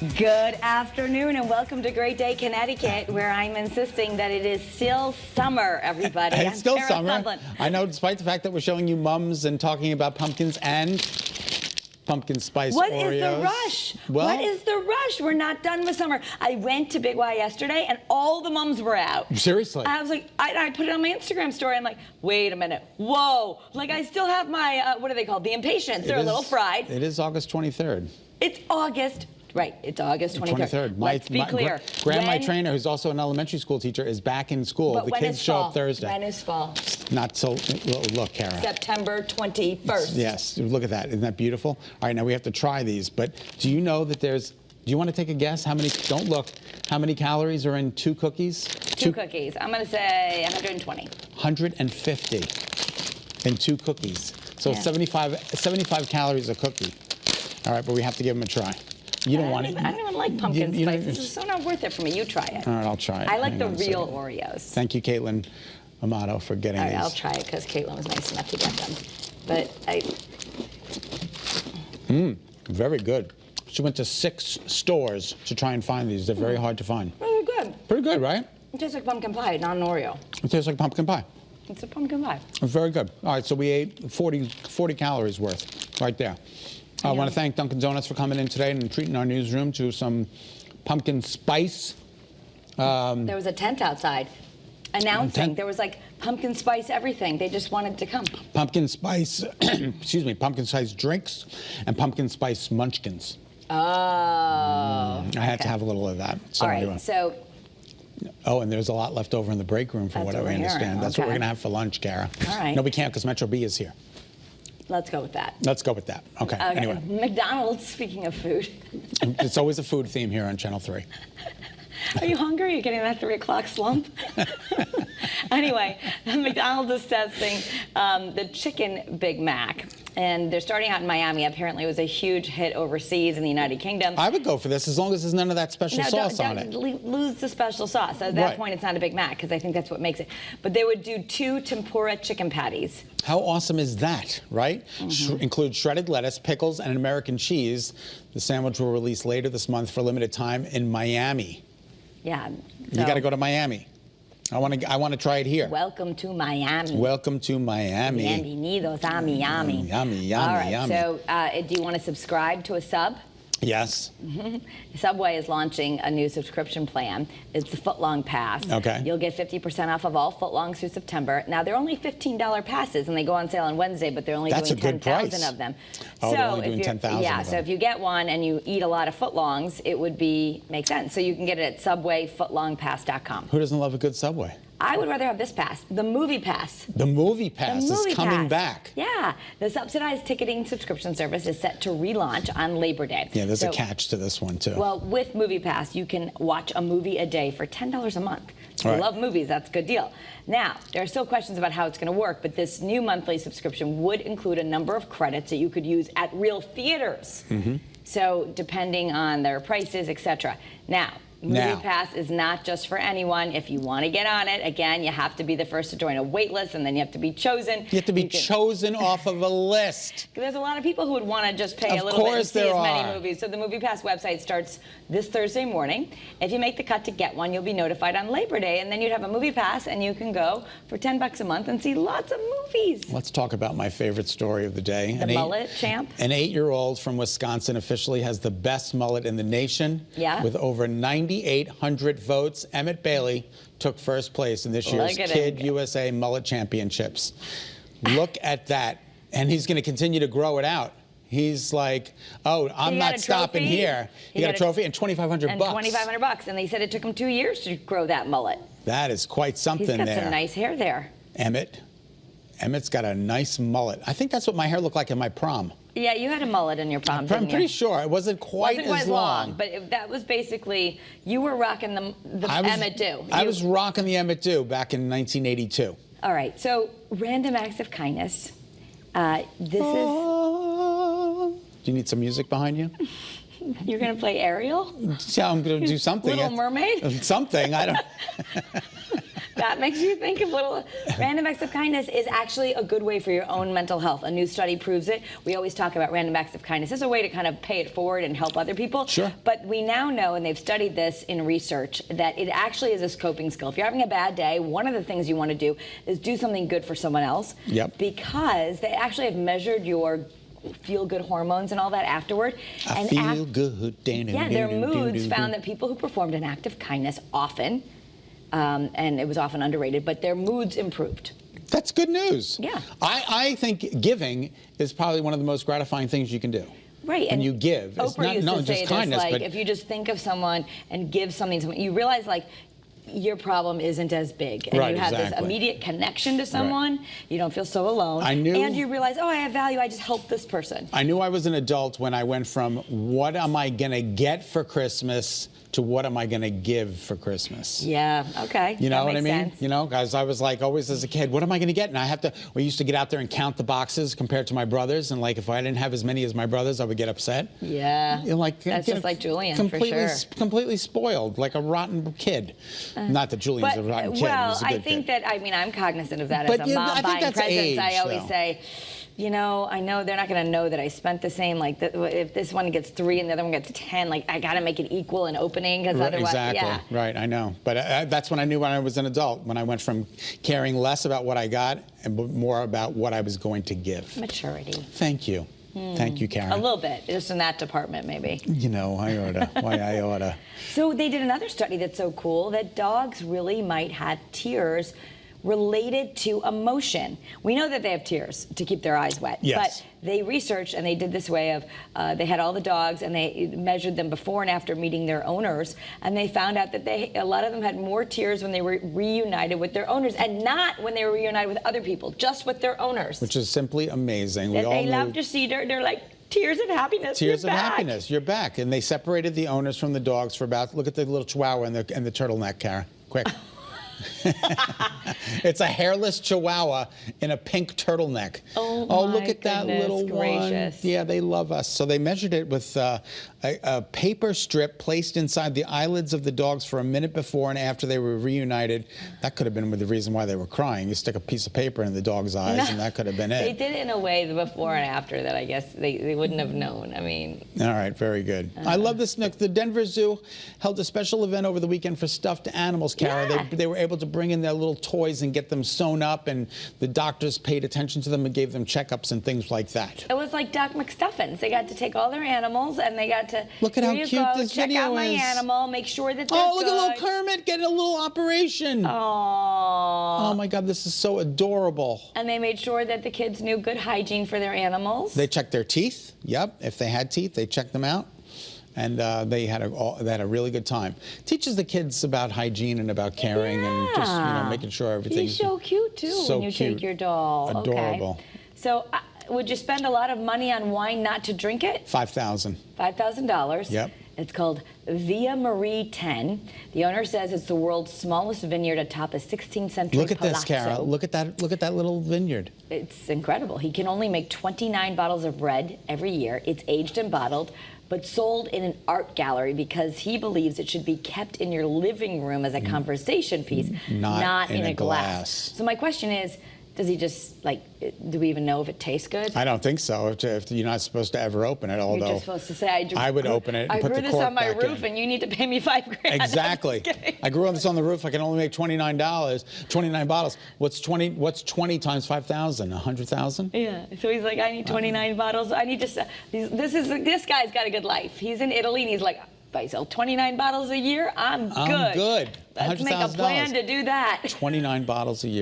Good afternoon and welcome to Great Day, Connecticut, where I'm insisting that it is still summer, everybody. It's still Sarah summer. Sutherland. I know, despite the fact that we're showing you mums and talking about pumpkins and pumpkin spice What Oreos. is the rush? Well, what is the rush? We're not done with summer. I went to Big Y yesterday and all the mums were out. Seriously? I was like, I put it on my Instagram story. I'm like, wait a minute. Whoa. Like, I still have my, what are they called? The Impatiens. They're a little fried. It is August 23rd. It's August. Right, it's August 23rd. Let's be clear. My trainer, who's also an elementary school teacher, is back in school. But the when kids is show fall? up Thursday. When is fall? Not so. Look, Kara. September 21st. Yes, look at that. Isn't that beautiful? All right, now we have to try these. But do you know that there's? Do you want to take a guess? How many? Don't look. How many calories are in 2 cookies? Two cookies. I'm going to say 120. 150 in 2 cookies. So Yeah. 75 calories a cookie. All right, but we have to give them a try. You don't want it. I don't even like pumpkin spice. This is so not worth it for me. You try it. All right, I'll try it. I like the real Oreos. Thank you, Caitlin Amato, for getting All right, these. I'll try it because Caitlin was nice enough to get them. But Very good. She went to 6 stores to try and find these. They're very hard to find. really good. Pretty good, right? It tastes like pumpkin pie, not an Oreo. It tastes like pumpkin pie. It's a pumpkin pie. Very good. All right, so we ate 40 calories worth right there. I want to thank Dunkin' Donuts for coming in today and treating our newsroom to some pumpkin spice. There was a tent outside announcing. There was like pumpkin spice everything. They just wanted to come. Pumpkin spice, excuse me, pumpkin spice drinks and pumpkin spice munchkins. Oh. I had to have a little of that. So All right, anyway. so Oh, and there's a lot left over in the break room, from what I understand. That's what we're going to have for lunch, Kara. All right. No, we can't because Metro B is here. let's go with that. Let's go with that. Okay. Anyway. McDonald's, speaking of food. It's always a food theme here on Channel 3. Are you hungry? You're getting that 3 o'clock slump? Anyway, McDonald's is testing the Chicken Big Mac. And they're starting out in Miami. Apparently, it was a huge hit overseas in the United Kingdom. I would go for this as long as there's none of that special sauce on it. Lose the special sauce. At that point, it's not a Big Mac, because I think that's what makes it. But they would do 2 tempura chicken patties. How awesome is that, right? Include shredded lettuce, pickles, and an American cheese. The sandwich will release later this month for a limited time in Miami. Yeah. You got to go to Miami. I want to try it here. Welcome to Miami. Welcome to Miami. Bienvenidos a Miami. Yummy. All right, yummy. so do you want to subscribe to a sub? Yes. Subway is launching a new subscription plan. It's the Footlong Pass. Okay. You'll get 50% off of all footlongs through September. Now, they're only $15 passes, and they go on sale on Wednesday, but they're only doing 10,000 of them. Oh, they're only doing 10,000 Yeah, of them. so if you get one and you eat a lot of footlongs, it would make sense. So you can get it at subwayfootlongpass.com. Who doesn't love a good Subway? I would rather have this pass, the Movie Pass. The Movie Pass is coming back. Yeah, the subsidized ticketing subscription service is set to relaunch on Labor Day. Yeah, there's a catch to this one, too. Well, with Movie Pass, you can watch a movie a day for $10 a month. If you love movies, that's a good deal. Now, there are still questions about how it's going to work, but this new monthly subscription would include a number of credits that you could use at real theaters. So, depending on their prices, etc. Now, Movie Pass is not just for anyone. If you want to get on it, again, you have to be the first to join a wait list, and then you have to be chosen. You have to be chosen off of a list. There's a lot of people who would want to just pay a little bit and see as many movies. So the Movie Pass website starts this Thursday morning. If you make the cut to get one, you'll be notified on Labor Day, and then you'd have a Movie Pass, and you can go for $10 a month and see lots of movies. Let's talk about my favorite story of the day. The mullet champ? An 8-year-old from Wisconsin officially has the best mullet in the nation. Yeah. With over 9,800 votes, Emmett Bailey took first place in this year's Kid USA Mullet Championships. Look at that. And he's going to continue to grow it out. He's like, oh, I'm not stopping here. He got a trophy and $2,500 bucks. And $2,500. And they said it took him 2 years to grow that mullet. That is quite something there. He's got some nice hair there. Emmett's got a nice mullet. I think that's what my hair looked like in my prom. Yeah, you had a mullet in your prom, didn't you? I'm pretty sure. It wasn't quite as long. But that was basically, you were rocking the Emmett Do. I was rocking the Emmett Do back in 1982. All right, so random acts of kindness. This is... Do you need some music behind you? You're going to play Ariel? Yeah, I'm going to do something. Little Mermaid? Something. I don't... That makes you think of little random acts of kindness is actually a good way for your own mental health. A new study proves it. We always talk about random acts of kindness as a way to kind of pay it forward and help other people. Sure. But we now know, and they've studied this in research, that it actually is a coping skill. If you're having a bad day, one of the things you want to do is do something good for someone else. Yep. Because they actually have measured your feel-good hormones and all that afterward. I feel good. Yeah, their moods found that people who performed an act of kindness often, and it was often underrated, but their moods improved. That's good news. Yeah. I think giving is probably one of the most gratifying things you can do. Right. And you give. Oprah It's not, used no, to say just this, kindness, like, but if you just think of someone and give something to someone, you realize, like, your problem isn't as big. And Right, you have this exactly. immediate connection to someone. You don't feel so alone. I knew- And you realize, oh, I have value. I just helped this person. I knew I was an adult when I went from what am I going to get for Christmas to what am I going to give for Christmas. Yeah, okay. You know That what I makes mean? sense. You know, guys, I was like always as a kid, what am I going to get? And we used to get out there and count the boxes compared to my brothers. And like, if I didn't have as many as my brothers, I would get upset. Yeah. You're like, That's just like Julian, completely, for sure. completely spoiled, like a rotten kid. Not that Julian's a rotten kid. Well, he's a good I think kid. that, I mean, I'm cognizant of that But as a you- mom I think buying that's presents. age, I always though. say, you know, I know they're not going to know that I spent the same. Like, if this one gets 3 and the other one gets 10, like, I got to make it equal in opening because otherwise, Exactly. yeah. Right, I know. But that's when I knew when I was an adult, when I went from caring less about what I got and more about what I was going to give. Maturity. Thank you. Thank you, Karen. A little bit, just in that department, maybe. You know, I oughta. Why I oughta. So they did another study that's so cool that dogs really might have tears related to emotion. We know that they have tears to keep their eyes wet. Yes. But they researched, and they did this way of, they had all the dogs, and they measured them before and after meeting their owners, and they found out that a lot of them had more tears when they were reunited with their owners, and not when they were reunited with other people, just with their owners. Which is simply amazing. That We all they knew love to see, they're like, tears of happiness. tears you're of back. happiness. You're back. And they separated the owners from the dogs for about, look at the little chihuahua and the turtleneck, Karen. Quick. It's a hairless chihuahua in a pink turtleneck. Oh, look my at that goodness little gracious. one. Yeah, they love us. So they measured it with a paper strip placed inside the eyelids of the dogs for a minute before and after they were reunited. That could have been the reason why they were crying. You stick a piece of paper in the dog's eyes, and that could have been it. They did it in a way, the before and after, that I guess they wouldn't have known. I mean. All right, very good. I love this, Nick. The Denver Zoo held a special event over the weekend for stuffed animals, Kara. Yeah. They were able to bring in their little toys and get them sewn up, and the doctors paid attention to them and gave them checkups and things like that. It was like Doc McStuffins. They got to take all their animals and they got to Look at how here you cute go, this check video out my is. animal, make sure that they're Oh, look good. at little Kermit getting a little operation. Aww. Oh my God, this is so adorable. And they made sure that the kids knew good hygiene for their animals. They checked their teeth. Yep, if they had teeth, they checked them out. And they had a really good time. Teaches the kids about hygiene and about caring and just making sure everything's He's so cute too so when you cute. take your doll. Adorable. Okay. So would you spend a lot of money on wine not to drink it? $5,000. $5,000. Yep. It's called Via Marie 10. The owner says it's the world's smallest vineyard atop a 16th century Look at this, palazzo. Kara. Look at that. Look at that little vineyard. It's incredible. He can only make 29 bottles of red every year. It's aged and bottled, but sold in an art gallery because he believes it should be kept in your living room as a conversation piece, not in a glass. So my question is, does he just, like, do we even know if it tastes good? I don't think so. If you're not supposed to ever open it, although You're just supposed to say, I would open it and I put grew the this cork on my back roof in. and you need to pay me $5,000. Exactly. I'm just kidding. I grew this on the roof. I can only make $29. 29 bottles. What's 20 times 5,000? 100,000? Yeah. So he's like, I need 29 bottles. I need to. This guy's got a good life. He's in Italy and he's like, if I sell 29 bottles a year, I'm good. I'm good. Let's make a $100,000. plan to do that. 29 bottles a year.